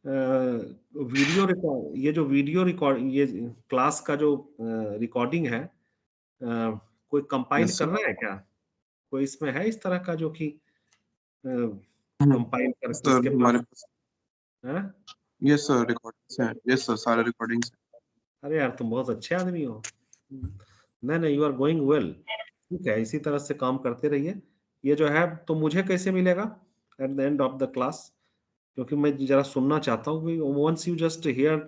Video record, ये जो video record, ये क्लास का जो रिकॉर्डिंग है, कोई कंपाइल यस सर। करना है क्या? कोई इसमें है इस तरह का जो कि कंपाइल करके सर इसके हमारे पास पास है? यस सर रिकॉर्डिंग्स हैं। यस सर सारे रिकॉर्डिंग्स अरे यार, तुम बहुत अच्छे आदमी हो। नहीं नहीं, यू आर गोइंग वेल। ठीक है, इसी तरह से काम करते रहिए। ये जो है तो मुझे कैसे मिलेगा at the end of the class? क्योंकि मैं जरा सुनना चाहता हूँ। Once you just hear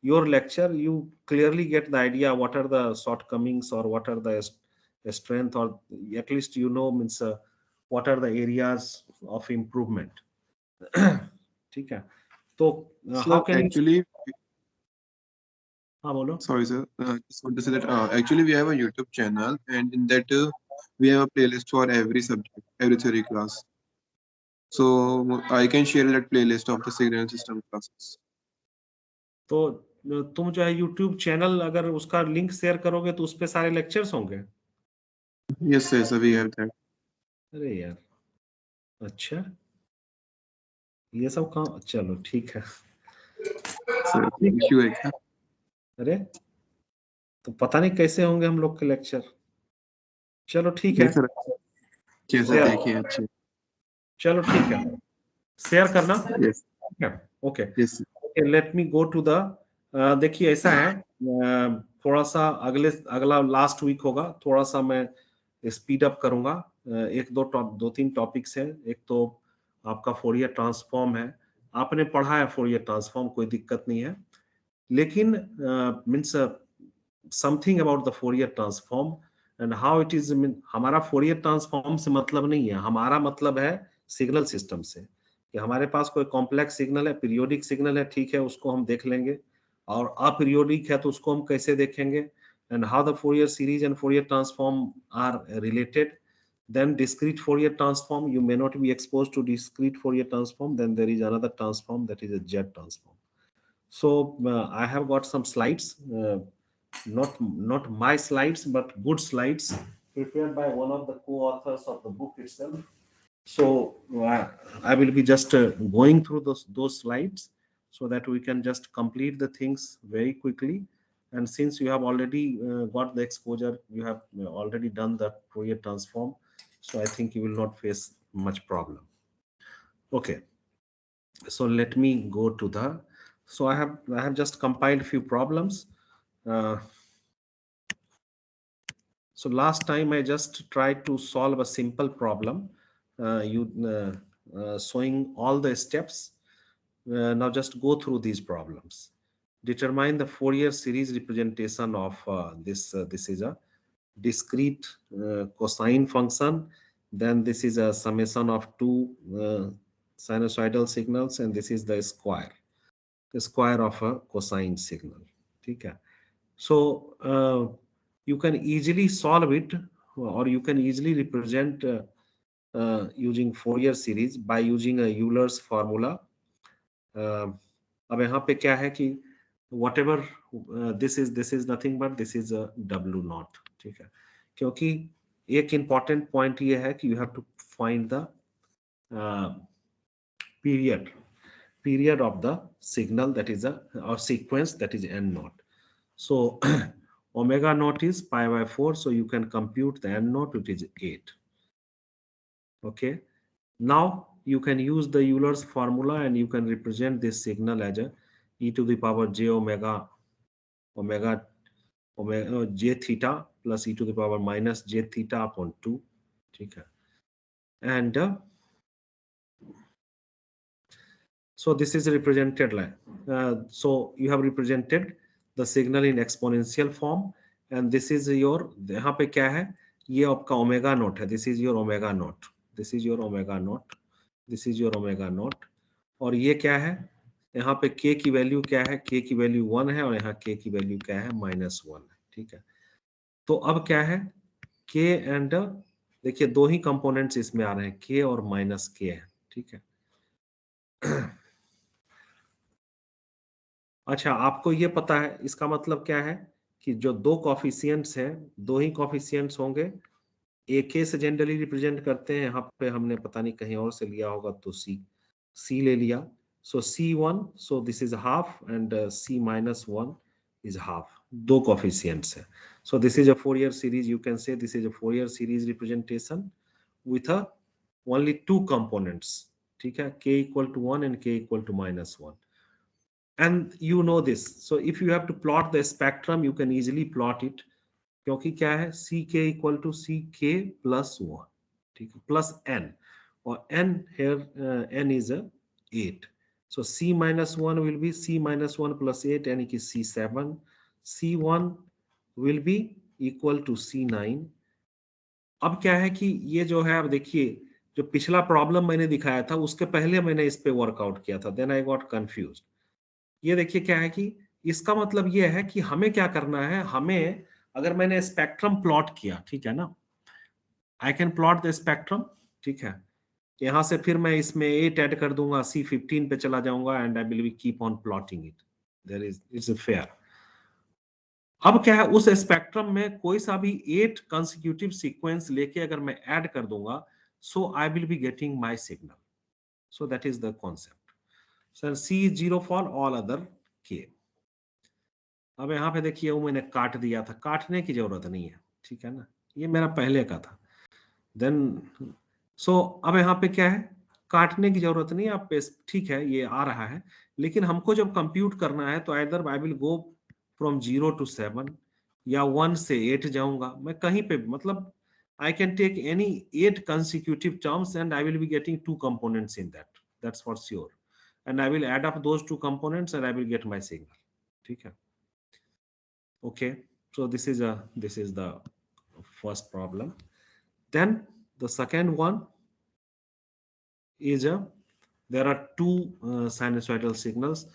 your lecture, you clearly get the idea what are the shortcomings और व्हाट आर द स्ट्रेंथ, और at least you know means what are the areas of improvement. ठीक है, तो how sir can you? Actually हाँ बोलो। sorry sir, just want to say that actually we have a YouTube channel and in that we have a playlist for every subject, every theory class. So I can share that playlist of the signal system classes. तो तुम जो है YouTube channel, अगर उसका link share करोगे तो उस पे सारे लेक्चर्स होंगे? Yes sir, so we have that. अरे यार, अच्छा, ये सब काम, चलो ठीक है। सर ठीक है। इशू है क्या? अरे, तो पता नहीं कैसे होंगे हम लोग के लेक्चर। चलो ठीक नहीं है, सर, कैसे शेयर, देखिए अच्छे। चलो ठीक है, शेयर करना। यस ठीक है, okay. Yes okay, let me go to the, देखिए ऐसा है, थोड़ा सा अगला लास्ट वीक होगा, थोड़ा सा मैं स्पीड अप करूंगा। एक दो तीन टॉपिक्स हैं। एक तो आपका फोरियर ट्रांसफॉर्म है, आपने पढ़ा है फोरियर ट्रांसफॉर्म, कोई दिक्कत नहीं है। लेकिन means something about the Fourier transform and how it is. हमारा फोरियर ट्रांसफॉर्म से मतलब नहीं है, हमारा मतलब है सिग्नल सिस्टम से, कि हमारे पास कोई कॉम्प्लेक्स सिग्नल है, पीरियोडिक सिग्नल है, ठीक है, उसको हम देख लेंगे। और अपीरियोडिक है तो उसको हम कैसे देखेंगे, and how the Fourier series and Fourier transform are related. Then discrete Fourier transform, you may not be exposed to discrete Fourier transform. Then there is another transform, that is a Z transform. So I have got some slides, not my slides, but good slides prepared by one of the co-authors of the book itself. So I will be just going through those slides so that we can just complete the things very quickly. And since you have already got the exposure, you have already done the Fourier transform, so I think you will not face much problem. Okay, so let me go to the, so I have just compiled few problems. uh, so last time I just tried to solve a simple problem, you showing all the steps. Now just go through these problems. Determine the Fourier series representation of this. This is a discrete cosine function. Then this is a summation of two sinusoidal signals, and this is the square of a cosine signal. Okay. So you can easily solve it, or you can easily represent using Fourier series by using a Euler's formula. अब यहाँ पे क्या है कि whatever this is nothing but this is a W naught, ठीक है। क्योंकि एक important point ये है कि you have to find the uh, period period of the signal, that is a or sequence, that is n naught. So omega naught is pi by 4, so you can compute the n naught, which is 8. Okay, now you can use the Euler's formula and you can represent this signal as a e to the power j omega omega omega j theta plus e to the power minus j theta upon 2. ठीक है, and so this is represented like, so you have represented the signal in exponential form, and this is your, यहाँ पे क्या है, ये आपका omega naught है, this is your omega naught, this is your omega naught, this is your omega naught. और ये क्या है, यहाँ पे k की वैल्यू क्या है, k की वैल्यू 1 है, और यहाँ k की वैल्यू क्या है, -1 है। ठीक है, तो अब क्या है, k एंड, देखिए दो ही कंपोनेंट्स इसमें आ रहे हैं, k और -k है। ठीक है, अच्छा, आपको ये पता है इसका मतलब क्या है, कि जो दो कॉफिशिएंट्स हैं, दो ही कॉफिशिएंट्स होंगे। ए के से जनरली रिप्रेजेंट करते हैं, यहाँ पे हमने पता नहीं कहीं और से लिया होगा तो सी ले लिया। So C1, so this is half, and C minus 1 is half. दो coefficients है. So this is a Fourier series. You can say this is a Fourier series representation with a only two components. ठीक है, k equal to 1 and k equal to minus 1. And you know this. So if you have to plot the spectrum, you can easily plot it. क्योंकि क्या है, ck equal to ck plus 1, ठीक है, plus n, और n here n is a 8. So c minus 1 will be c minus 1 plus 8, यानी कि c7. c1 will be equal to c9. अब क्या है कि ये जो है, अब देखिए, जो पिछला प्रॉब्लम मैंने दिखाया था उसके पहले मैंने इस पे वर्कआउट किया था, देन आई गॉट कंफ्यूज्ड. ये देखिए क्या है कि इसका मतलब ये है कि हमें क्या करना है, हमें अगर मैंने स्पेक्ट्रम प्लॉट किया, ठीक है ना, I can plot the spectrum, ठीक है, यहां से फिर मैं इसमें 8 ऐड कर दूंगा, C15 पे चला जाऊंगा, and I will be keep on plotting it. There is, it's fair. अब क्या है, उस स्पेक्ट्रम में कोई सा भी 8 कंसेक्यूटिव सीक्वेंस लेके अगर मैं ऐड कर दूंगा, so I will be getting my signal. So that is the concept. Sir C0 for all other k. अब यहाँ पे देखिए वो मैंने काट दिया था, काटने की जरूरत नहीं है, ठीक है ना, ये मेरा पहले का था. देन सो अब यहाँ पे क्या है, काटने की जरूरत नहीं है, आप ठीक है, ये आ रहा है, लेकिन हमको जब कंप्यूट करना है तो either I will go from 0 to 7 या 1 से 8 जाऊंगा, मैं कहीं पे, मतलब I can take any 8 consecutive terms and I will be getting 2 components in that. That's for sure. And I will add up those 2 components and I will get my signal. ठीक है. Okay, so this is the first problem. Then the second one is there are two sinusoidal signals,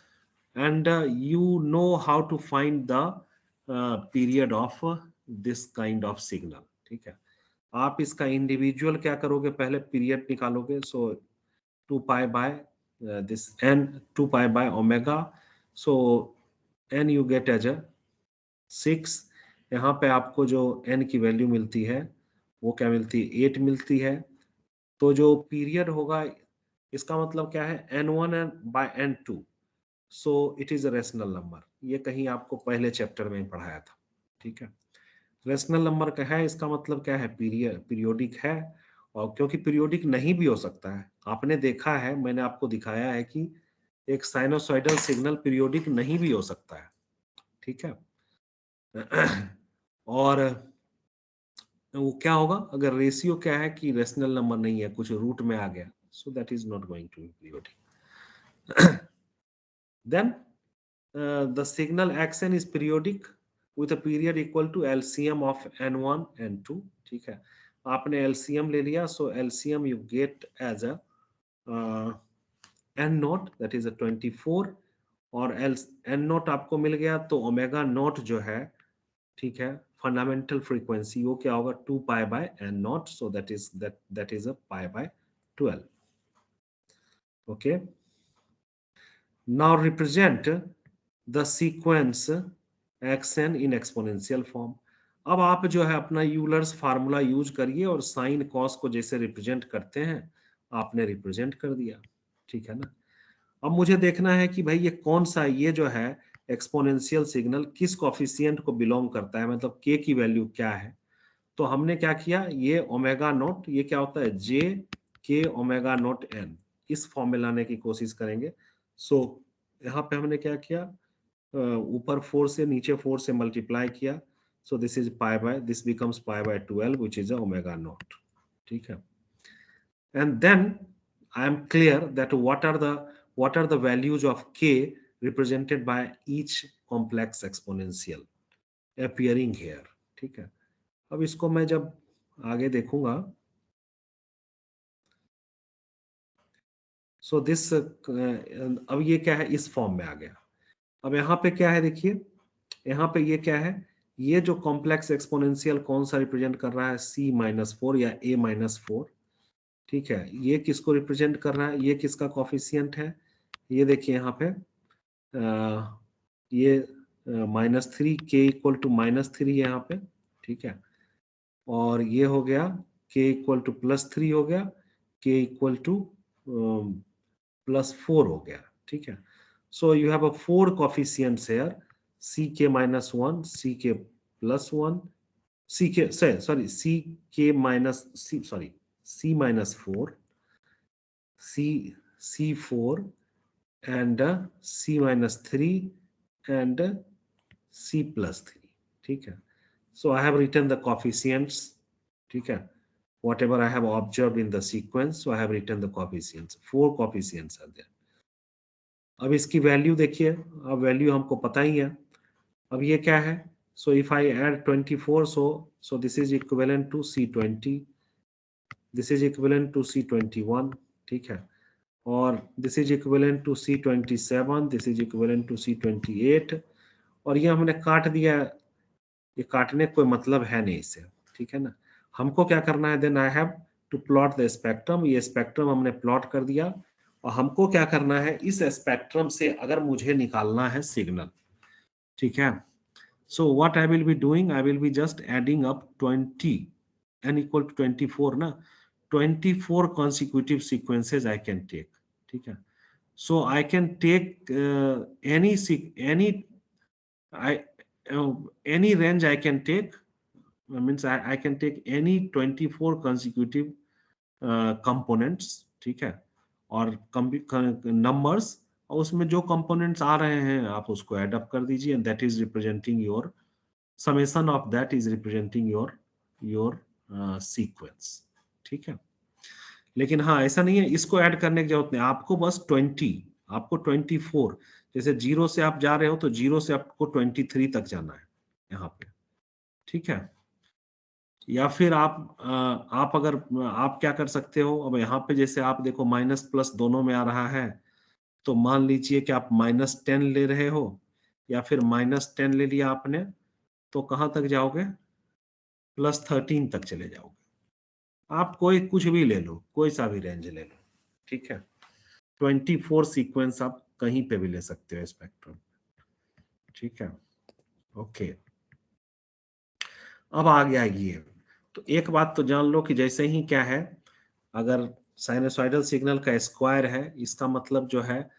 and you know how to find the period of this kind of signal. ठीक है, आप इसका individual क्या करोगे, पहले period निकालोगे. सो 2 pi by this n, 2 pi by omega, so n you get as a 6. यहाँ पे आपको जो n की वैल्यू मिलती है वो क्या मिलती है, 8 मिलती है. तो जो पीरियड होगा, इसका मतलब क्या है, n1 by n2, so it is a rational number. ये कहीं आपको पहले चैप्टर में पढ़ाया था, ठीक है. रेशनल नंबर का है, इसका मतलब क्या है, पीरियोडिक है. और क्योंकि पीरियोडिक नहीं भी हो सकता है, आपने देखा है, मैंने आपको दिखाया है कि एक साइनोसॉइडल सिग्नल पीरियोडिक नहीं भी हो सकता है, ठीक है. और वो क्या होगा अगर रेशियो क्या है कि रेशनल नंबर नहीं है, कुछ रूट में आ गया, so that is not going to be periodic. Then the signal xn is periodic with a period equal to LCM of n1 n2. ठीक है, आपने LCM ले लिया, so LCM you get as a n note, that is a 24, और n note आपको मिल गया, तो omega naught जो है, ठीक है, फंडामेंटल फ्रीक्वेंसी, वो क्या होगा, 2 pi bye n not, so that is a pi by 12. Okay, now represent the sequence xn in exponential form. अब आप जो है अपना यूलर्स फार्मूला यूज करिए और साइन कॉस को जैसे रिप्रेजेंट करते हैं, आपने रिप्रेजेंट कर दिया, ठीक है ना. अब मुझे देखना है कि भाई ये कौन सा, ये जो है एक्सपोनेंशियल सिग्नल किस कोफिशिएंट को बिलोंग करता है, मतलब k की वैल्यू क्या है. तो हमने क्या किया, ये ओमेगा नोट, ये क्या होता है, j k omega naught n, इस फॉर्म में लाने की कोशिश करेंगे. सो यहाँ पे हमने क्या किया, ऊपर 4 से नीचे 4 से मल्टीप्लाई किया, so this is pi by, this becomes pi by 12 which is omega naught, ठीक है. And then I am clear that what are the values of k represented by each complex exponential appearing here, ठीक है. अब इसको मैं जब आगे देखूंगा, सो दिस अब ये क्या है, इस फॉर्म में आ गया. अब यहाँ पे क्या है, देखिए यहाँ पे ये क्या है, ये जो कॉम्प्लेक्स एक्सपोनेंशियल कौन सा रिप्रेजेंट कर रहा है, c-4 या a-4, ठीक है. ये किसको रिप्रेजेंट कर रहा है, ये किसका कॉफिशिएंट है, ये देखिए यहाँ पे ये -3, k इक्वल टू -3 है यहाँ पे, ठीक है. और ये हो गया k इक्वल टू +3 हो गया, k इक्वल टू +4 हो गया, ठीक है. So you have a 4 coefficients here, ck minus 1, ck plus 1, ck minus c minus 4, c4, and c minus 3, and c plus 3. ठीक है. So I have written the coefficients. ठीक है. Whatever I have observed in the sequence, so I have written the coefficients. 4 coefficients are there. अब इसकी value देखिए. अब value हमको पता ही है. अब ये क्या है? So if I add 24, so this is equivalent to C20. This is equivalent to C21. ठीक है. और this is equivalent to C27. This is equivalent to C28. और ये हमने काट दिया. ये काटने का कोई मतलब है नहीं इसे. ठीक है ना. हमको क्या करना है? Then I have to plot the spectrum. ये स्पेक्ट्रम हमने प्लॉट कर दिया. और हमको क्या करना है? इस स्पेक्ट्रम से अगर मुझे निकालना है सिग्नल. ठीक है. So what I will be doing, I will be just adding up 20 n equal to 24 na. 24 consecutive sequences I can take. ठीक है. So I can take any range I can take. Means I can take any 24 consecutive components. ठीक है. और numbers, और उसमें जो components आ रहे हैं आप उसको add up कर दीजिए, and that is representing your summation of that is representing your sequence. ठीक है. लेकिन हाँ, ऐसा नहीं है इसको ऐड करने की जरूरत नहीं. आपको बस 20, आपको 24, जैसे 0 से आप जा रहे हो तो 0 से आपको 23 तक जाना है यहाँ पे. ठीक है. या फिर आप अगर आप क्या कर सकते हो? अब यहाँ पे जैसे आप देखो माइनस प्लस दोनों में आ रहा है, तो मान लीजिए कि आप -10 ले रहे हो या फिर -10 ले लिया आपने, तो कहां तक जाओगे? +13 तक चले जाओगे. आप कोई कुछ भी ले लो, कोई सा भी रेंज ले लो. ठीक है. 24 सीक्वेंस आप कहीं पे भी ले सकते हो स्पेक्ट्रम. ठीक है. ओके. अब आ गया ये. तो एक बात तो जान लो कि जैसे ही क्या है, अगर साइनसॉइडल सिग्नल का स्क्वायर है, इसका मतलब जो है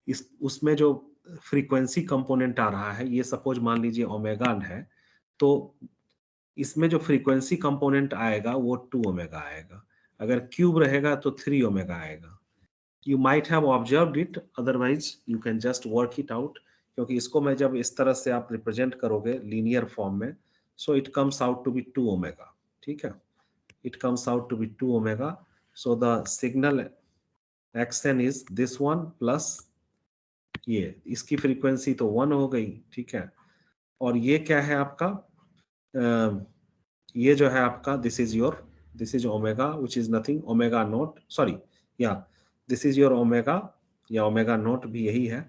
इस उसमें जो फ्रीक्वेंसी कंपोनेंट आ रहा है, ये सपोज मान लीजिए ओमेगा है, तो इसमें जो फ्रीक्वेंसी कंपोनेंट आएगा वो 2 ओमेगा आएगा. अगर क्यूब रहेगा तो 3 ओमेगा आएगा. You might have observed it, otherwise you can just work it out. क्योंकि इसको मैं जब इस तरह से आप रिप्रेजेंट करोगे लीनियर फॉर्म में, so it comes out to be 2 omega. ठीक है. It comes out to be 2 omega. So the signal xn is this one plus ये, इसकी फ्रीक्वेंसी तो 1 हो गई. ठीक है. और ये क्या है आपका? ये जो है आपका this is omega which is nothing, omega naught, sorry, या दिस इज योर ओमेगा, या ओमेगा नोट भी यही है.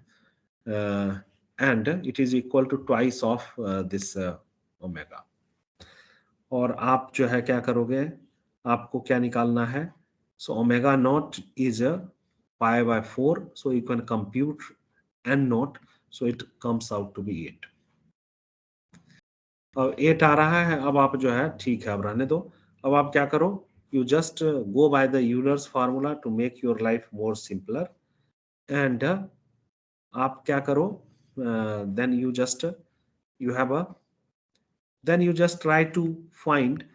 And it is equal to twice of this omega. और आप जो है क्या करोगे? आपको क्या निकालना है? So omega naught is pi by 4, so you can compute n naught, so it comes out to be 8. अब 8 आ रहा है. अब आप जो है ठीक है, अब रहने दो. अब आप क्या करो? You just go by the Euler's formula to make your life more simpler. And आप क्या करो? Then you have a then you just try to find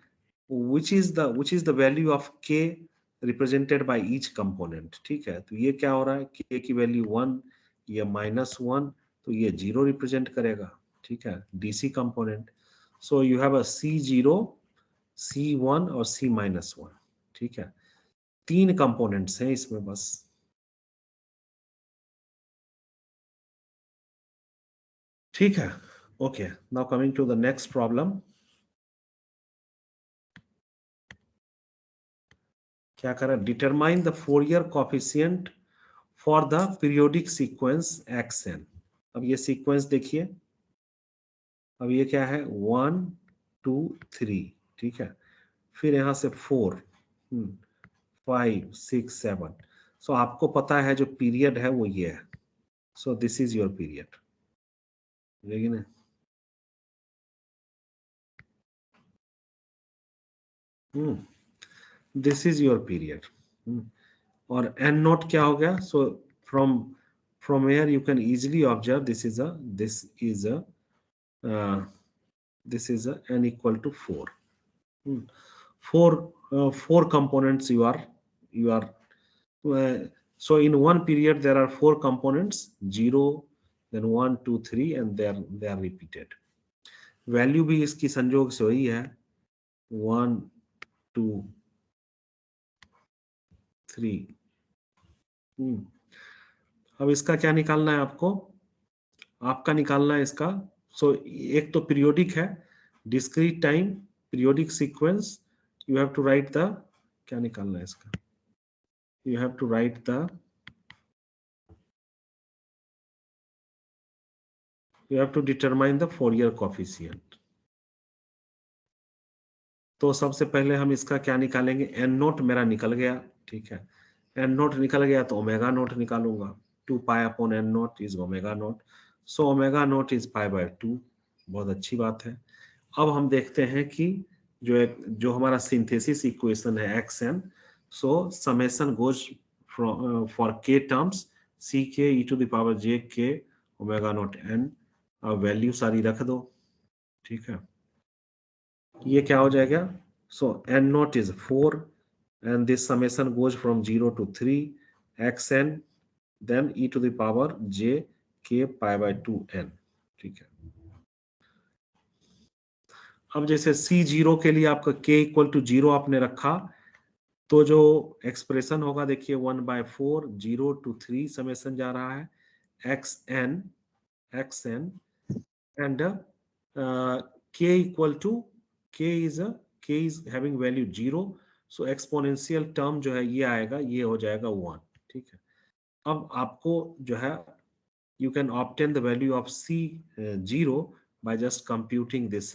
which is the value of k represented by each component. ठीक है. तो ये क्या हो रहा है? k की वैल्यू 1, ये -1, तो ये 0 रिप्रेजेंट करेगा. ठीक है. dc component. So you have a C0, C1 और C-1. ठीक है. 3 कंपोनेंट्स हैं इसमें बस. ठीक है. Okay. Now coming to the next problem. क्या करें? Determine the Fourier coefficient for the periodic sequence xn. अब ये सीक्वेंस देखिए. अब ये क्या है? 1 2 3. ठीक है. फिर यहां से 4 5 6 7. सो आपको पता है जो पीरियड है वो ये है. So this is your period. लेकिन दिस इज योर पीरियड. और एन नोट क्या हो गया? So from From here you can easily observe this is a n equal to 4. Four components you are so in one period there are 4 components, 0, then 1 2 3, and they are repeated. Value भी इसकी संयोग से वही है 1 2 3. अब इसका क्या निकालना है आपका निकालना है इसका. सो एक तो पीरियोडिक है, discrete time, periodic sequence. You have to write the, क्या निकालना है इसका, you have to write the, you have to determine the Fourier coefficient. तो सबसे पहले हम इसका क्या निकालेंगे, n नोट मेरा निकल गया. ठीक है, n नोट निकल गया तो ओमेगा नोट निकालूंगा. 2 pi upon n note is omega naught. So omega naught is pi by 2. बहुत अच्छी बात है. अब हम देखते हैं कि जो हमारा सिंथेसिस इक्वेशन है xn, so summation goes for k terms ck e to the power j k omega naught n. अब वैल्यू सारी रख दो. ठीक है, ये क्या हो जाएगा, सो n naught is 4 and this summation goes from 0 to 3 xn then e to the power j k pi by 2n. ठीक है, अब जैसे c0 के लिए आपका k इक्वल टू 0 आपने रखा, तो जो एक्सप्रेशन होगा देखिए 1/4 0 to 3 समेशन जा रहा है xn and k equal to k is having value 0, so exponential term जो है ये आएगा, ये हो जाएगा 1. ठीक है, अब आपको जो है you can obtain the value of c0 by just computing this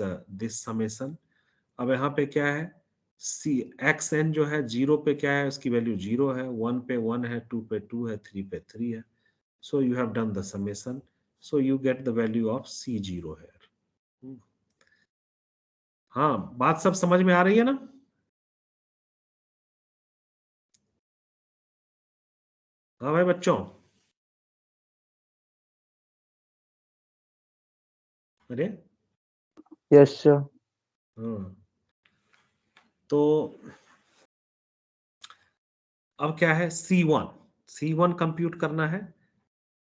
summation. अब यहाँ पे क्या है, xn जो है 0 पे क्या है, उसकी वैल्यू 0 है, 1 पे 1 है, 2 पे 2 है, 3 पे 3 है. So you have done the summation, so you get the value of c0 here. हाँ, बात सब समझ में आ रही है ना? हाँ भाई बच्चों, अरे यस सर. हाँ, तो अब क्या है, C1 कंप्यूट करना है.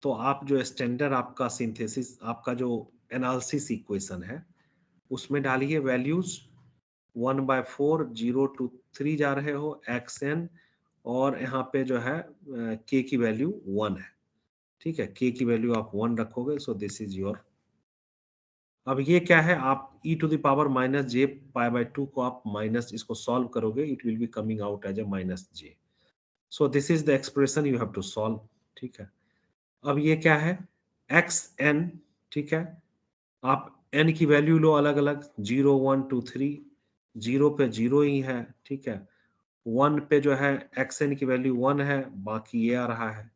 तो आप जो स्टैंडर्ड आपका सिंथेसिस, आपका जो एनालिसिस इक्वेशन है, उसमें डालिए वैल्यूज 1/4 0 to 3 जा रहे हो xn, और यहाँ पे जो है k की वैल्यू 1 है. ठीक है, k की वैल्यू आप 1 रखोगे, सो दिस इज योर. अब ये क्या है, आप e to the power minus j pi by 2 को आप माइनस इसको सॉल्व करोगे, it will be coming out as a minus j. So this is the expression you have to solve. ठीक है, अब ये क्या है, xn. ठीक है, आप n की वैल्यू लो अलग अलग, 0 1 2 3. 0 पे 0 ही है. ठीक है, 1 पे जो है xn की वैल्यू 1 है, बाकी ये आ रहा है.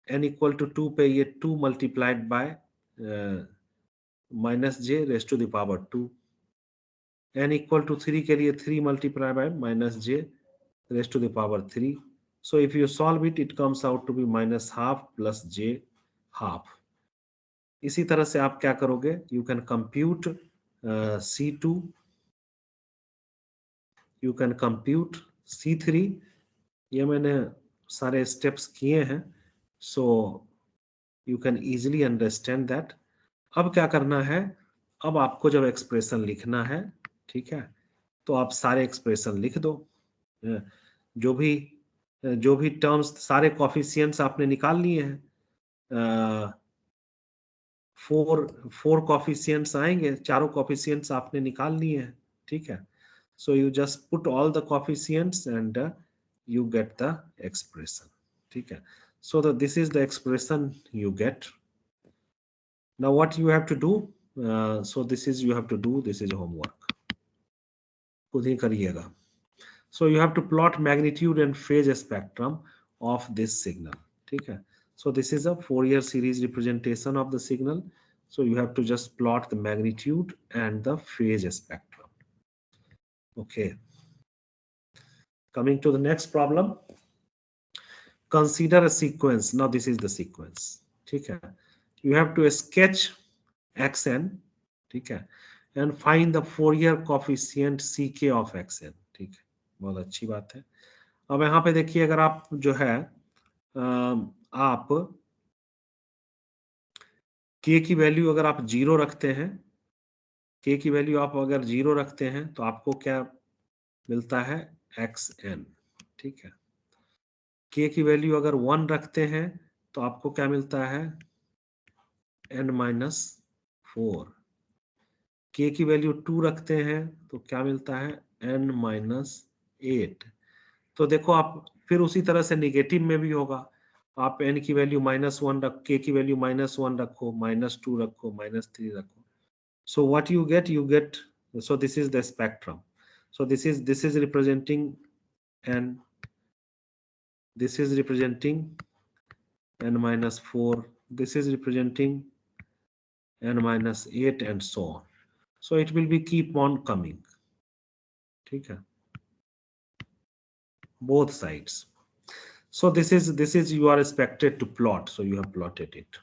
n इक्वल टू 2 पे ये 2 multiplied by minus j raise to the power 2. n equal to 3 के लिए 3 multiply by minus j raise to the power 3. So if you solve it, it comes out to be minus half plus j half. इसी तरह से आप क्या करोगे, you can compute C2, you can compute C3. ये मैंने सारे steps किए हैं, so you can easily understand that. अब क्या करना है, अब आपको जब एक्सप्रेशन लिखना है, ठीक है, तो आप सारे एक्सप्रेशन लिख दो. जो भी टर्म्स, सारे कोफिशिएंट्स आपने निकाल लिए हैं. 4 कोफिशिएंट्स आएंगे, चारों कोफिशिएंट्स आपने निकाल लिए हैं. ठीक है, so you just put all the coefficients and you get the expression. ठीक है, so this is the expression you get. Now what you have to do, so this is you have to do, this is homework, खुद ही करिएगा. So you have to plot magnitude and phase spectrum of this signal. ठीक है, so this is a Fourier series representation of the signal. So you have to just plot the magnitude and the phase spectrum. Okay, coming to the next problem. consider a sequence. Now this is the sequence. ठीक है, you have to sketch xn, ठीक है, and find the Fourier coefficient ck of xn. ठीक है, बहुत अच्छी बात है. अब यहाँ पे देखिए, अगर आप जो है आप k की वैल्यू अगर आप 0 रखते हैं, k की वैल्यू आप अगर 0 रखते हैं तो आपको क्या मिलता है, xn. ठीक है, k की वैल्यू अगर 1 रखते हैं तो आपको क्या मिलता है, n-4. k की वैल्यू 2 रखते हैं तो क्या मिलता है, n-8. तो देखो, आप फिर उसी तरह से निगेटिव में भी होगा. आप n की वैल्यू -1 रख, k की वैल्यू -1 रखो, -2 रखो, -3 रखो. So what you get, so this is the spectrum. So this is representing, and this is representing n-4. This is representing n-8, and so on. So it will be keep on coming. ठीक है, both sides. So this is you are expected to plot. So you have plotted it.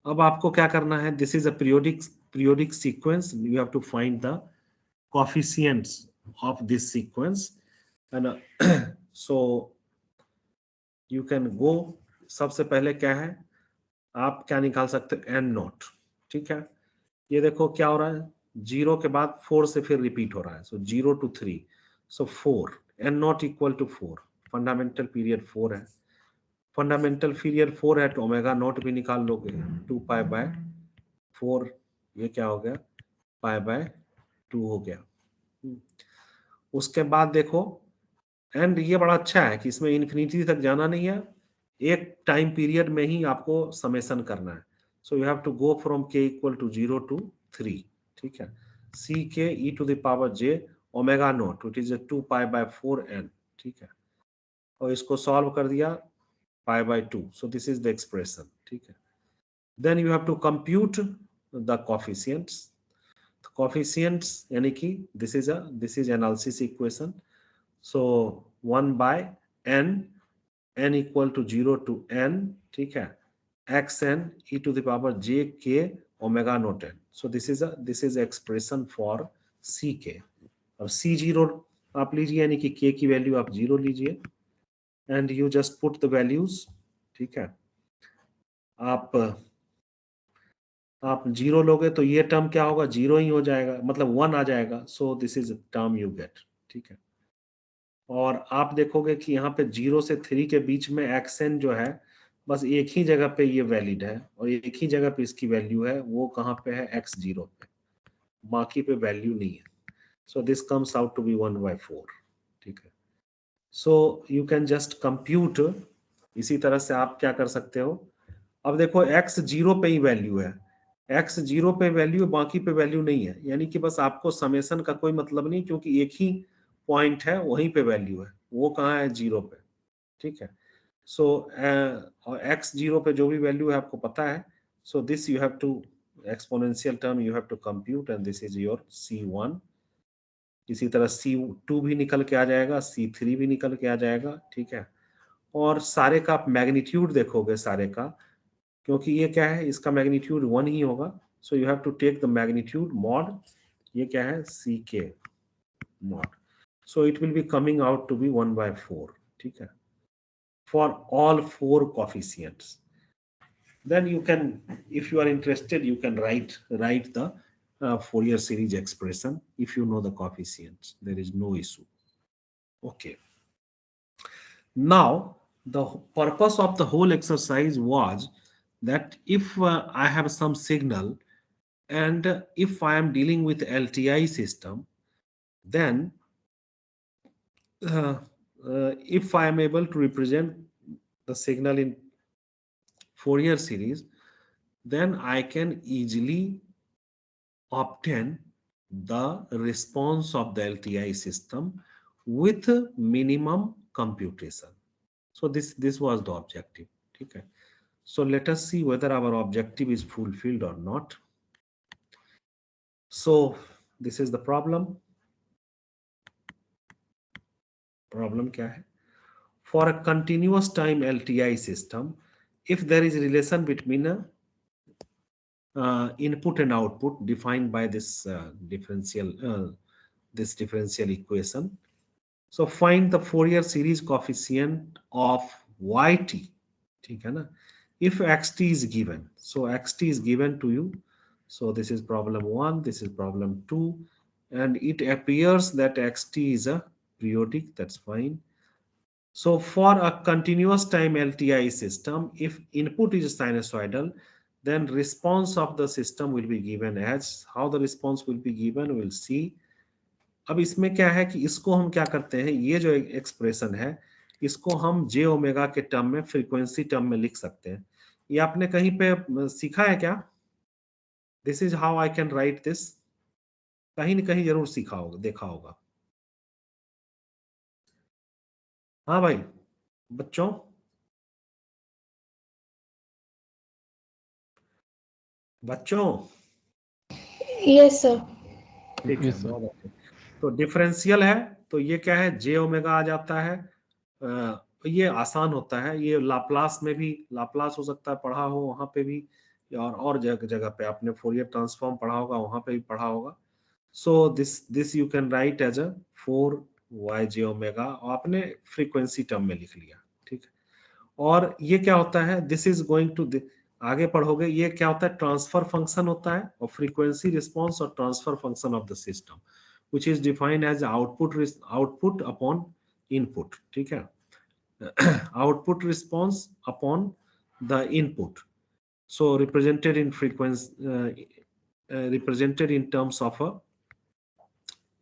अब आपको क्या करना है, this is a periodic sequence. You have to find the coefficients of this sequence, and so you can go. सबसे पहले क्या है, आप क्या निकाल सकते हो, n0. ठीक है, ये देखो क्या हो रहा है, 0 के बाद 4 से फिर रिपीट हो रहा है. So 0 to 3, so 4, n0 equal to 4. Fundamental period 4 है, फंडामेंटल पीरियड 4 है, तो ओमेगा नॉट भी निकाल लोगे, 2 पाई बाय 4. ये क्या हो गया, पाई बाय 2 हो गया. उसके बाद देखो, एंड ये बड़ा अच्छा है कि इसमें इन्फिनिटी तक जाना नहीं है, एक टाइम पीरियड में ही आपको समेशन करना है. So you have to go from k equal to 0 to 3. ठीक है, ck e to the power j omega naught, which is 2 pi by 4n. ठीक है, और इसको सॉल्व कर दिया, pi by 2. So this is the expression. ठीक है, then you have to compute the coefficients. Coefficients यानी कि this is analysis equation. So 1 by n equal to 0 to n, ठीक है, xn e to the power j k omega naught n. So this is expression for ck. अब c0 आप लीजिए, यानी कि k की वैल्यू आप 0 लीजिए, and you just put the values. ठीक है, आप 0 लोगे तो ये टर्म क्या होगा, 0 ही हो जाएगा, मतलब 1 आ जाएगा. So this is term you get. ठीक है, और आप देखोगे कि यहाँ पे 0 से 3 के बीच में xn जो है, बस एक ही जगह पे ये वैलिड है, और एक ही जगह पे इसकी वैल्यू है, वो कहाँ पे है, x0 पे, बाकी पे वैल्यू नहीं है. So this comes out to be 1/4. ठीक है, so you can just compute. इसी तरह से आप क्या कर सकते हो, अब देखो x0 पे ही वैल्यू है, x0 पे वैल्यू, बाकी पे वैल्यू नहीं है, यानी कि बस आपको समेशन का कोई मतलब नहीं, क्योंकि एक ही पॉइंट है, वहीं पे वैल्यू है, वो कहाँ है, 0 पे. ठीक है, सो x0 पे जो भी वैल्यू है आपको पता है. So this you have to, exponential term you have to compute, and this is your c1. इसी तरह c2 भी निकल के आ जाएगा, c3 भी निकल के आ जाएगा. ठीक है, और सारे का आप मैग्नीट्यूड देखोगे सारे का, क्योंकि ये क्या है, इसका मैग्नीट्यूड 1 ही होगा. So you have to take the magnitude mod, ये क्या है, ck mod. So it will be coming out to be 1/4. ठीक है, for all 4 coefficients. Then you can, if you are interested, you can write the Fourier series expression. If you know the coefficients, there is no issue. Okay. Now the purpose of the whole exercise was that if I have some signal, and if I am dealing with LTI system, then if I am able to represent the signal in Fourier series, then I can easily obtain the response of the LTI system with minimum computation. So this was the objective. Okay. So let us see whether our objective is fulfilled or not. So this is the problem. Problem क्या है? for a continuous time LTI system, if there is a relation between a input and output defined by this differential equation. So find the Fourier series coefficient of yt, ठीक है ना? If xt is given, so xt is given to you. So this is problem 1, this is problem 2, and it appears that xt is a periodic. That's fine. So for a continuous time LTI system, if input is sinusoidal, then response of the system will be given as, how the response will be given, we'll see. अब इसमें क्या है कि इसको हम क्या करते हैं, ये जो एक्सप्रेशन है इसको हम जे ओमेगा के टर्म में, फ्रीक्वेंसी टर्म में लिख सकते हैं. ये आपने कहीं पे सीखा है क्या? This is how I can write this. कहीं न कहीं जरूर सीखा होगा, देखा होगा. हाँ भाई बच्चों, बच्चों यस सर। ठीक है, बहुत अच्छे. तो डिफरेंशियल है तो ये क्या है, जे ओमेगा आ जाता है. ये आसान होता है, ये लाप्लास में भी, लाप्लास हो सकता है पढ़ा हो वहां पे भी, और जगह जगह पे आपने फोरियर ट्रांसफॉर्म पढ़ा होगा, वहां पे भी पढ़ा होगा. So this you can write as a 4y j omega, आपने फ्रीक्वेंसी टर्म में लिख लिया. ठीक है. और ये क्या होता है, दिस इज गोइंग टू, आगे पढ़ोगे, ये क्या होता है, ट्रांसफर फंक्शन होता है, और फ्रीक्वेंसी रिस्पॉन्स और transfer function of the system which is defined as output upon input. ठीक है. Output response upon the input, so represented in frequency, represented in terms of a,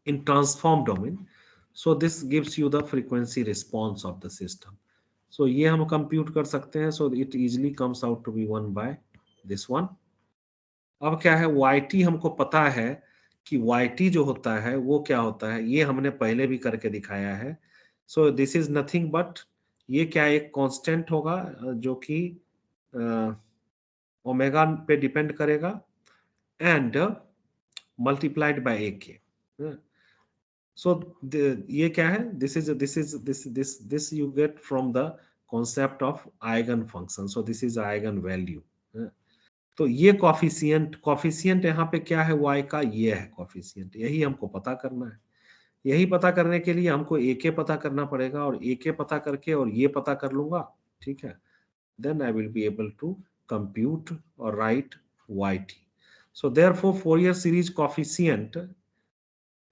in transform domain. So this gives you the frequency response of the system. So ये हम compute कर सकते हैं. So it easily comes out to be 1 by this one. अब क्या है, yt हमको पता है कि yt जो होता है वो क्या होता है, ये हमने पहले भी करके दिखाया है. So this is nothing but, ये क्या एक कांस्टेंट होगा जो कि ओमेगा पे डिपेंड करेगा, एंड मल्टीप्लाइड बाय ak. सो ये क्या है, this you get from the concept of eigen function. So this is eigen value. तो ये कॉफिशिएंट यहाँ पे क्या है y का, ये है कॉफिशिएंट. यही हमको पता करना है. यही पता करने के लिए हमको ak पता करना पड़ेगा, और ak पता करके और ये पता कर लूंगा. ठीक है. Then I will be able to compute और write yt. So therefore Fourier series coefficient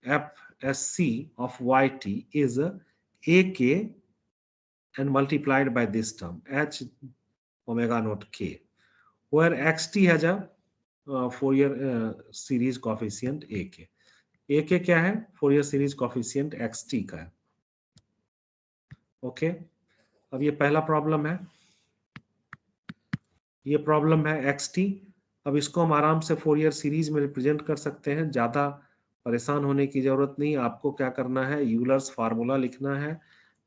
fsc of yt is ak and multiplied by this term h omega naught k, where xt has a Fourier series coefficient ak. ak क्या है, Fourier series coefficient xt का है. Okay. अब ये पहला problem है, ये problem है xt. अब इसको हम आराम से फोरियर सीरीज में रिप्रेजेंट कर सकते हैं, ज्यादा परेशान होने की जरूरत नहीं. आपको क्या करना है, यूलर्स फार्मूला लिखना है,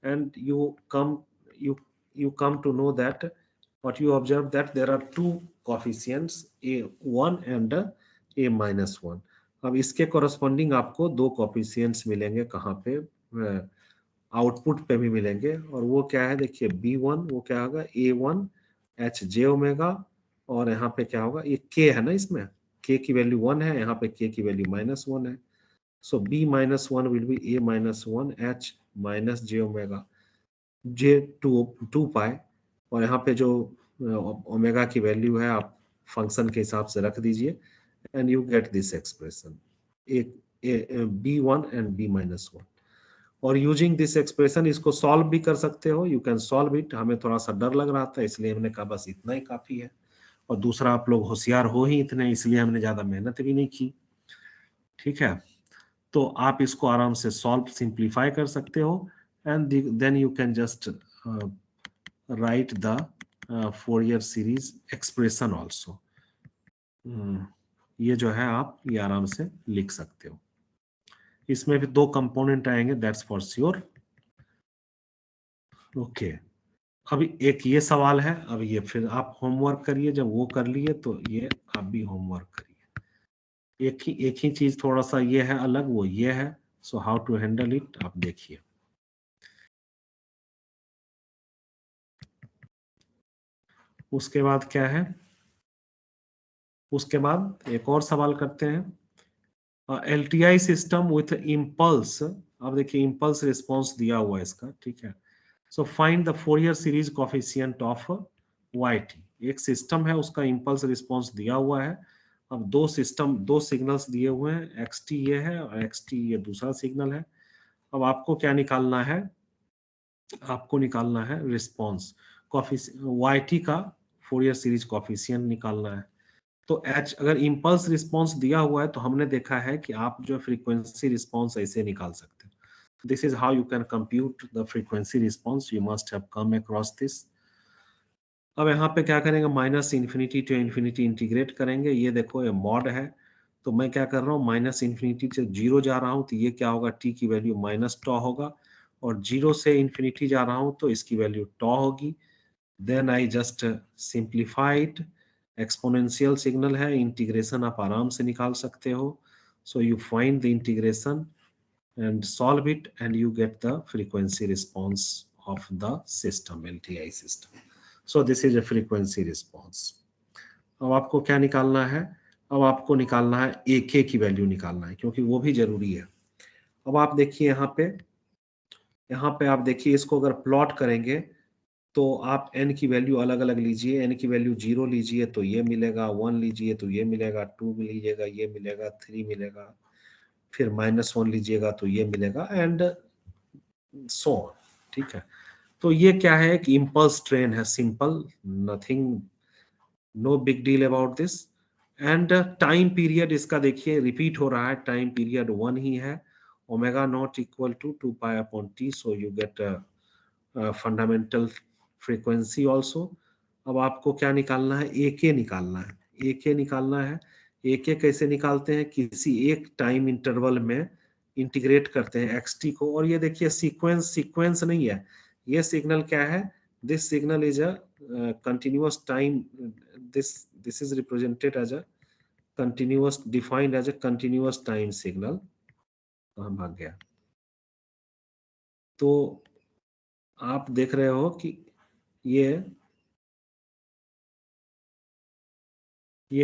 and you come to know that what you observe that there are two coefficients a1 and a minus 1. अब इसके कॉरेस्पॉन्डिंग आपको दो कोफिशिएंट्स मिलेंगे, कहाँ पे, आउटपुट पे भी मिलेंगे. और वो क्या है, देखिए b1 वो क्या होगा, a1 h j ओमेगा, और यहाँ पे क्या होगा, ये k है ना, इसमें k की वैल्यू 1 है, यहाँ पे k की वैल्यू -1 है. सो b minus 1 will be a minus 1 h minus j omega j 2 पाई, और यहाँ पे जो ओमेगा की वैल्यू है आप फंक्शन के हिसाब से रख दीजिए, and you get this expression b1 and b minus 1. और यूजिंग दिस एक्सप्रेशन इसको सॉल्व भी कर सकते हो, यू कैन सॉल्व इट. हमें थोड़ा सा डर लग रहा था, इसलिए हमने कहा बस इतना ही काफी है, और दूसरा आप लोग होशियार हो ही इतने, इसलिए हमने ज्यादा मेहनत भी नहीं की. ठीक है. तो आप इसको आराम से सॉल्व, सिंप्लीफाई कर सकते हो, and then you can just write the Fourier series expression also. ये जो है आप ये आराम से लिख सकते हो. इसमें भी दो कंपोनेंट आएंगे, दैट्स फॉर श्योर. ओके. अभी एक ये सवाल है, अब ये फिर आप होमवर्क करिए. जब वो कर लिए तो ये आप भी होमवर्क करिए. एक ही चीज थोड़ा सा ये है अलग, वो ये है. So how to handle it आप देखिए. उसके बाद क्या है, उसके बाद एक और सवाल करते हैं। LTI सिस्टम विथ इम्पल्स, अब देखिए इम्पल्स रिस्पॉन्स दिया हुआ है इसका, ठीक है। So find the Fourier series coefficient of YT। एक सिस्टम है, उसका इम्पल्स रिस्पॉन्स दिया हुआ है। अब दो सिग्नल्स दिए हुए हैं, XT ये है और XT ये दूसरा सिग्नल है। अब आपको क्या निकालना है, आपको निकालना है रिस्पॉन्स YT का फोरियर सीरीज कोफिशिएंट निकालना है। तो H अगर इम्पल्स रिस्पॉन्स दिया हुआ है तो हमने देखा है कि आप जो फ्रीक्वेंसी रिस्पॉन्स ऐसे निकाल सकते हैं। This is how you can compute the frequency response, you must have come across this. अब यहाँ पे क्या करेंगे, minus infinity to infinity integrate करेंगे। ये देखो ये मॉड है, तो मैं क्या कर रहा हूँ, माइनस इन्फिनिटी से जीरो जा रहा हूँ, तो ये क्या होगा, टी की वैल्यू माइनस टॉ होगा। और जीरो से इन्फिनिटी जा रहा हूँ तो इसकी वैल्यू टॉ होगी। Then I just simplified, exponential signal है, इंटीग्रेशन आप आराम से निकाल सकते हो। So you find the integration and solve it and you get the frequency response of the system, LTI system. So this is a frequency response. अब आपको क्या निकालना है, अब आपको निकालना है AK की वैल्यू निकालना है, क्योंकि वो भी जरूरी है। अब आप देखिए यहाँ पे आप देखिए इसको अगर प्लॉट करेंगे तो आप n की वैल्यू अलग अलग लीजिए। n की वैल्यू 0 लीजिए तो ये मिलेगा, 1 लीजिए तो ये मिलेगा, 2 लीजिएगा ये मिलेगा, 3 मिलेगा, फिर -1 लीजिएगा तो ये मिलेगा, एंड सो ऑन, ठीक है। तो ये क्या है, एक इम्पल्स ट्रेन है, simple, nothing, no big deal about this. And time period इसका देखिए रिपीट हो रहा है, टाइम पीरियड 1 ही है, omega naught equal to 2π/T, so you get fundamental frequency also. अब आपको क्या निकालना है, AK निकालना है, AK निकालना है। AK कैसे निकालते हैं, किसी एक टाइम इंटरवल में इंटीग्रेट करते हैं XT को। और ये देखिए सीक्वेंस नहीं है, ये सिग्नल क्या है, this signal is a continuous time, this is represented as a continuous, defined as a continuous time signal. कहाँ भाग गया, तो आप देख रहे हो कि ये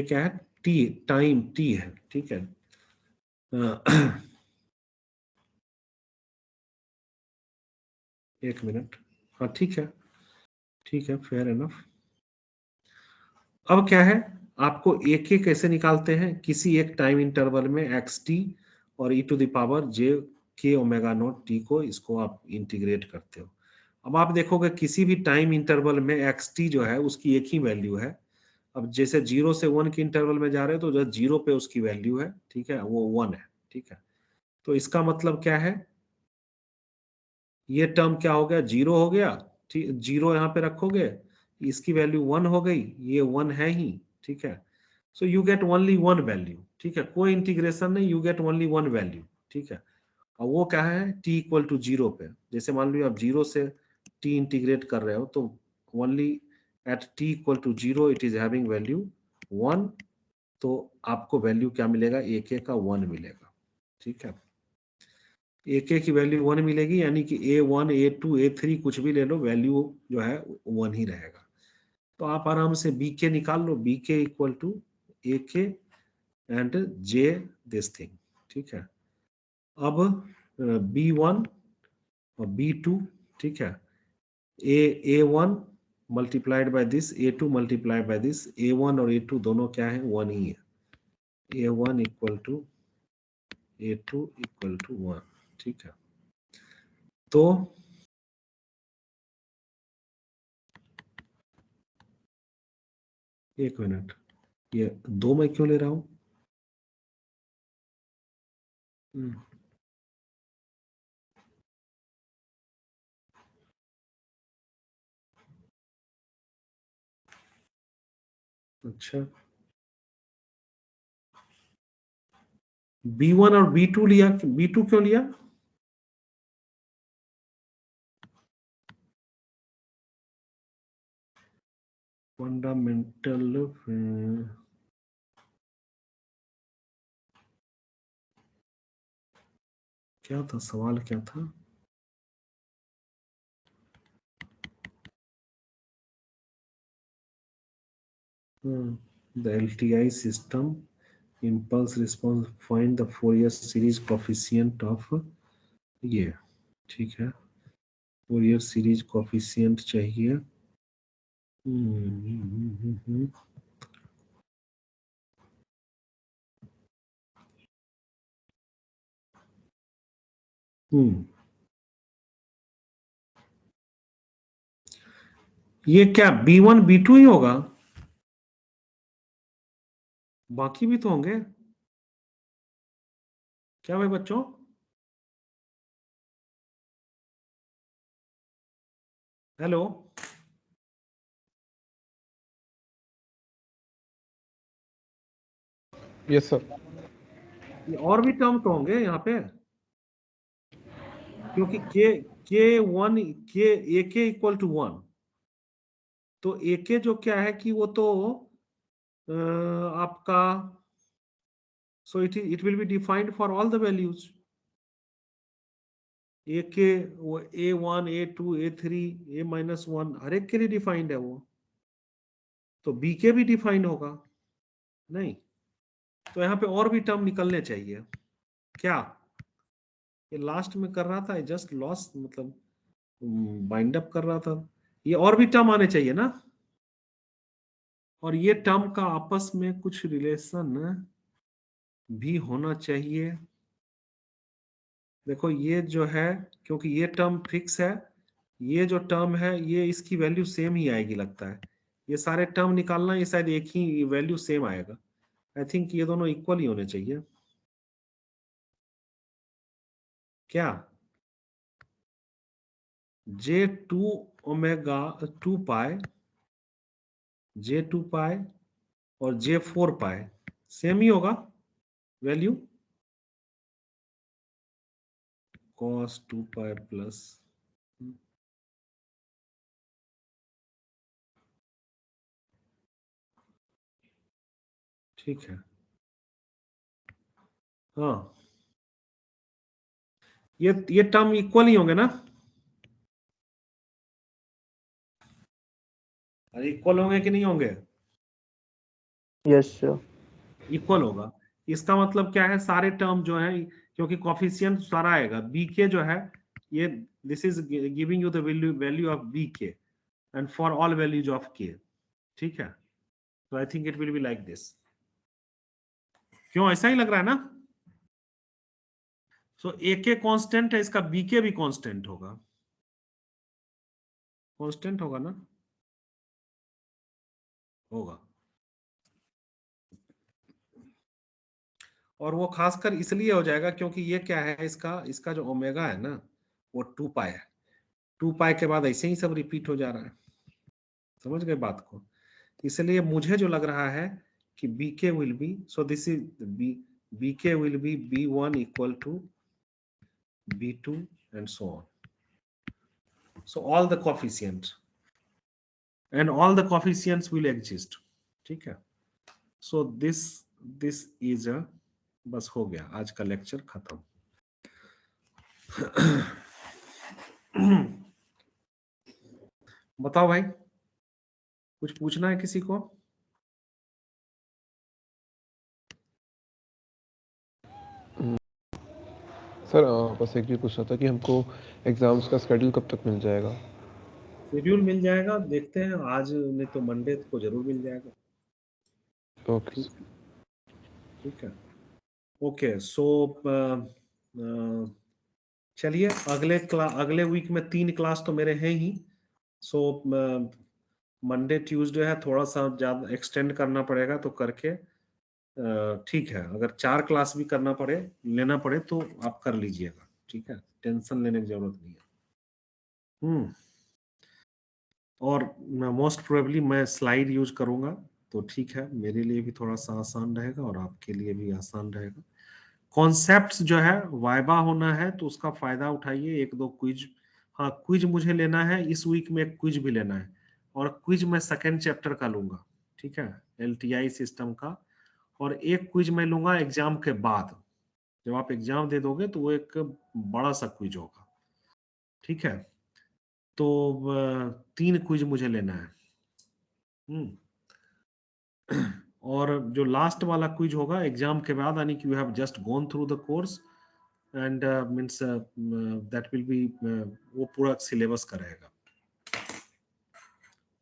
क्या है, टी, टाइम टी है, ठीक है। एक मिनट, हाँ ठीक है, ठीक है, फेयर इनफ। अब क्या है, आपको AK कैसे निकालते हैं, किसी एक टाइम इंटरवल में XT और e⁻j k⍵0t को, इसको आप इंटीग्रेट करते हो। अब आप देखोगे किसी भी टाइम इंटरवल में XT जो है उसकी एक ही वैल्यू है। अब जैसे 0 से 1 के इंटरवल में जा रहे हो तो जो 0 पे उसकी वैल्यू है, ठीक है, वो 1 है, ठीक है। तो इसका मतलब क्या है, ये टर्म क्या हो गया, 0 हो गया, ठीक, 0 यहाँ पे रखोगे, इसकी वैल्यू 1 हो गई, ये 1 है ही, ठीक है। So you get only 1 value, ठीक है, कोई इंटीग्रेशन नहीं, यू गेट ओनली 1 वैल्यू, ठीक है। और वो क्या है, t इक्वल टू 0 पे, जैसे मान लो आप 0 से t इंटीग्रेट कर रहे हो तो only at t equal to 0 it is having value 1, तो आपको वैल्यू क्या मिलेगा, AK का 1 मिलेगा, ठीक है। AK की वैल्यू 1 मिलेगी, यानी कि A1 A2 A3 कुछ भी ले लो, वैल्यू जो है 1 ही रहेगा। तो आप आराम से BK निकाल लो, BK equal to AK and J this thing, ठीक है। अब B1 और B2, ठीक है, A1 multiplied by this, A2 multiplied by this, A1 और A2 दोनों क्या है, 1 ही है। A1 equal to A2 equal to 1, ठीक है। तो एक मिनट, ये 2 मैं क्यों ले रहा हूं, अच्छा, B1 और B2 लिया, B2 क्यों लिया, फंडामेंटल, क्या था सवाल, क्या था, The LTI system impulse response, find the Fourier series coefficient of ये, ठीक है, Fourier series coefficient चाहिए। ये क्या B1 B2 ही होगा? बाकी भी तो होंगे क्या भाई बच्चों? Hello, yes sir. और भी टर्म तो होंगे यहाँ पे, क्योंकि K1 A K equal to 1, तो A K जो क्या है कि वो तो आपका, so it will be defined for all the values, A K A1 A2 A3 A-1 हर एक के लिए डिफाइंड है वो, तो B K भी डिफाइंड होगा नहीं? तो यहाँ पे और भी टर्म निकलने चाहिए क्या? ये लास्ट में कर रहा था, जस्ट लॉस, मतलब बाइंड अप कर रहा था, ये और भी टर्म आने चाहिए ना, और ये टर्म का आपस में कुछ रिलेशन भी होना चाहिए। देखो ये जो है, क्योंकि ये टर्म फिक्स है, ये जो टर्म है ये इसकी वैल्यू सेम ही आएगी लगता है, ये सारे टर्म निकालना, ये शायद एक ही वैल्यू सेम आएगा। आई थिंक ये दोनों इक्वल ही होने चाहिए क्या? J2 ओमेगा 2 पाई, J2 पाई और J4 पाई सेम ही होगा वैल्यू, cos 2 पाई प्लस, ठीक है। हाँ, ये टर्म इक्वल ही होंगे ना? अरे इक्वल होंगे कि नहीं होंगे? Yes sir. इक्वल होगा, इसका मतलब क्या है, सारे टर्म जो है, क्योंकि कॉफिशिएंट सारा आएगा, बी के जो है ये, this is giving you the value of B K and for all values of K, ठीक है? तो I think it will be like this, क्यों ऐसा ही लग रहा है ना? सो ए के कांस्टेंट है, इसका बी के भी कांस्टेंट होगा, कांस्टेंट होगा ना? होगा, और वो खासकर इसलिए हो जाएगा क्योंकि ये क्या है, इसका इसका जो ओमेगा है ना वो 2 पाई है, 2 पाई के बाद ऐसे ही सब रिपीट हो जा रहा है, समझ गए बात को? इसलिए मुझे जो लग रहा है कि bk will be, so this is bk will be b1 equal to b2 and so on, so all the coefficients and all the coefficients will exist, ठीक है? so this is a, बस हो गया, आज का लेक्चर खत्म। बताओ भाई, कुछ पूछना है किसी को? सर बस एक चीज पूछना था कि हमको एग्जाम्स का शेड्यूल कब तक मिल जाएगा? शेड्यूल मिल जाएगा, देखते हैं, आज नहीं तो मंडे को जरूर मिल जाएगा। ओके ठीक है, ओके। सो चलिए, अगले वीक में 3 क्लास तो मेरे हैं ही। सो मंडे ट्यूसडे है, थोड़ा सा ज्यादा एक्सटेंड करना पड़ेगा तो करके, ठीक है, अगर 4 क्लास भी करना पड़े, लेना पड़े तो आप कर लीजिएगा, ठीक है, टेंशन लेने की जरूरत नहीं है। और मोस्ट प्रोबेबली मैं स्लाइड यूज करूंगा, तो ठीक है, मेरे लिए भी थोड़ा सा आसान रहेगा और आपके लिए भी आसान रहेगा। कॉन्सेप्ट्स जो है वाइबा होना है तो उसका फायदा उठाइए, 1-2 क्विज, हाँ क्विज मुझे लेना है इस वीक में, एक क्विज भी लेना है, और क्विज मैं सेकेंड चैप्टर का लूंगा, ठीक है, LTI सिस्टम का, और एक क्विज मैं लूंगा एग्जाम के बाद, जब आप एग्जाम दे दोगे तो वो एक बड़ा सा क्विज होगा, ठीक है? तो 3 क्विज मुझे लेना है। और जो लास्ट वाला क्विज होगा एग्जाम के बाद, यानी कि you have just gone through the course and means that will be, वो पूरा सिलेबस का रहेगा।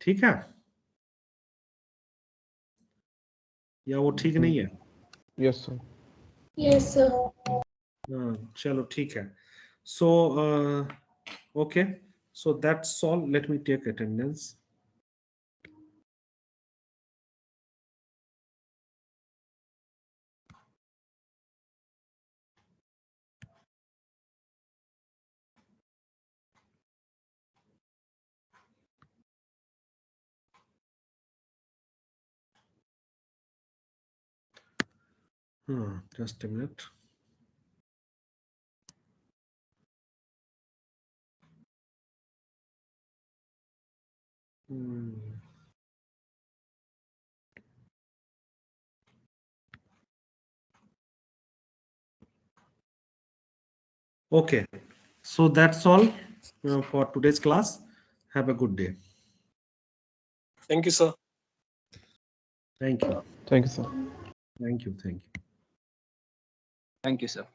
ठीक है, या वो ठीक नहीं है? Yes, sir. Yes, sir. हाँ, चलो ठीक है। So okay, so that's all, let me take attendance. Just a minute. Okay, so that's all for today's class. Have a good day. Thank you, sir. Thank you. Thank you, sir. Thank you. Thank you. Thank you, sir.